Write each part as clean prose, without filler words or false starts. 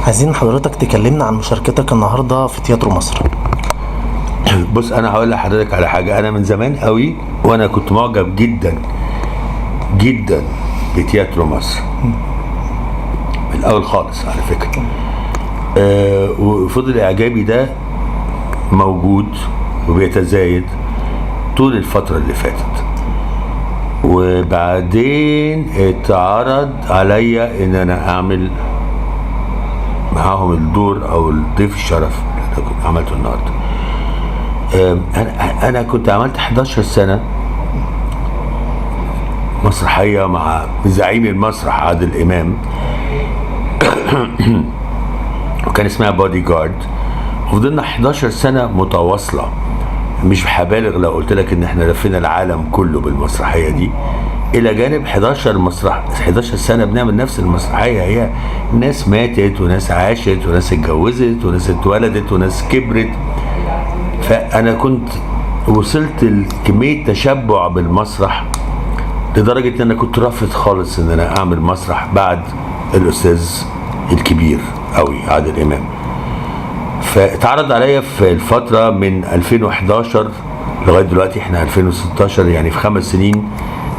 عايزين حضرتك تكلمنا عن مشاركتك النهارده في تياترو مصر. بص، انا هقول لحضرتك على حاجه. انا من زمان قوي وانا كنت معجب جدا جدا بتياترو مصر من الاول خالص على فكره. وفضل اعجابي ده موجود وبيتزايد طول الفتره اللي فاتت. وبعدين اتعرض عليا ان انا اعمل معاهم الدور او الضيف الشرف اللي انا كنت عملته النهارده. انا كنت عملت 11 سنه مسرحيه مع زعيم المسرح عادل امام وكان اسمها بودي جارد، وفضلنا 11 سنه متواصله. مش هبالغ لو قلت لك ان احنا لفينا العالم كله بالمسرحيه دي، الى جانب 11 سنه بنعمل نفس المسرحيه. هي ناس ماتت وناس عاشت وناس اتجوزت وناس اتولدت وناس كبرت. فانا كنت وصلت لكميه تشبع بالمسرح لدرجه ان انا كنت رافض خالص ان انا اعمل مسرح بعد الاستاذ الكبير قوي عادل امام. فاتعرض عليا في الفتره من 2011 لغايه دلوقتي احنا 2016، يعني في 5 سنين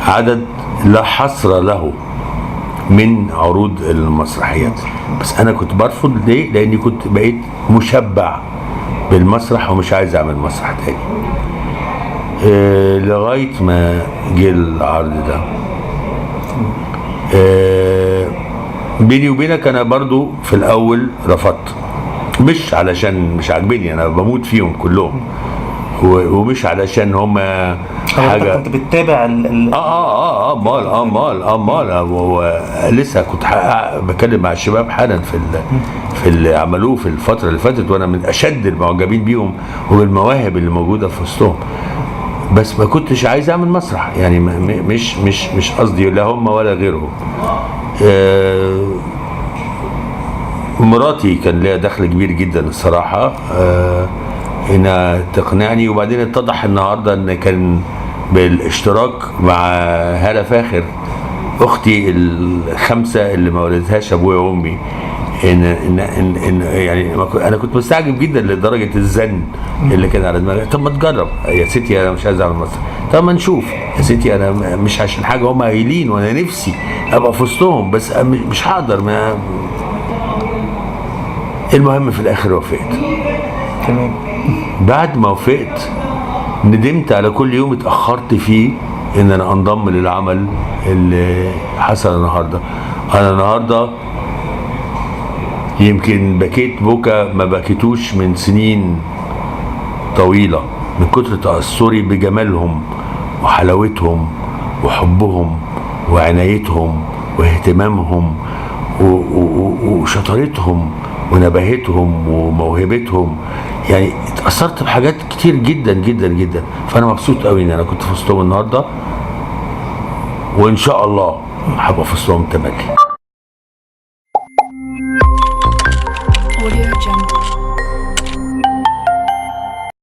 عدد لا حصر له من عروض المسرحيات. بس انا كنت برفض. ليه؟ لاني كنت بقيت مشبع بالمسرح ومش عايز اعمل مسرح تاني. لغايه ما جه العرض ده. بيني وبينك انا برضو في الاول رفضت، مش علشان مش عاجبني، انا بموت فيهم كلهم، ومش علشان هم حاجه. كنت بتتابع امال لسه كنت بكلم مع الشباب حالا في اللي عملوه في الفتره اللي فاتت، وانا من اشد المعجبين بيهم وبالمواهب اللي موجوده في وسطهم. بس ما كنتش عايز اعمل مسرح، يعني مش قصدي لا هم ولا غيرهم. مراتي كان ليها دخل كبير جدا الصراحه انها تقنعني. وبعدين اتضح النهارده ان كان بالاشتراك مع هالة فاخر اختي الخمسه اللي ما ولدتهاش ابويا وامي، إن يعني انا كنت مستعجب جدا لدرجه الزن اللي كان على دماغي. طب ما تجرب يا ستي، انا مش عايز اعمل مسرح. طب ما نشوف يا ستي، انا مش عشان حاجه هم قايلين وانا نفسي ابقى في وسطهم، بس مش هقدر. المهم في الاخر وافقت. تمام. بعد ما وافقت ندمت على كل يوم اتاخرت فيه ان انا انضم للعمل اللي حصل النهارده. انا النهارده يمكن بكيت بكا ما بكيتوش من سنين طويله، من كتر تاثري بجمالهم وحلاوتهم وحبهم وعنايتهم واهتمامهم وشطارتهم ونباهتهم وموهبتهم. يعني اتأثرت بحاجات كتير جدا جدا جدا. فأنا مبسوط قوي إن أنا كنت في وسطهم النهارده، وإن شاء الله هبقى في وسطهم تملي.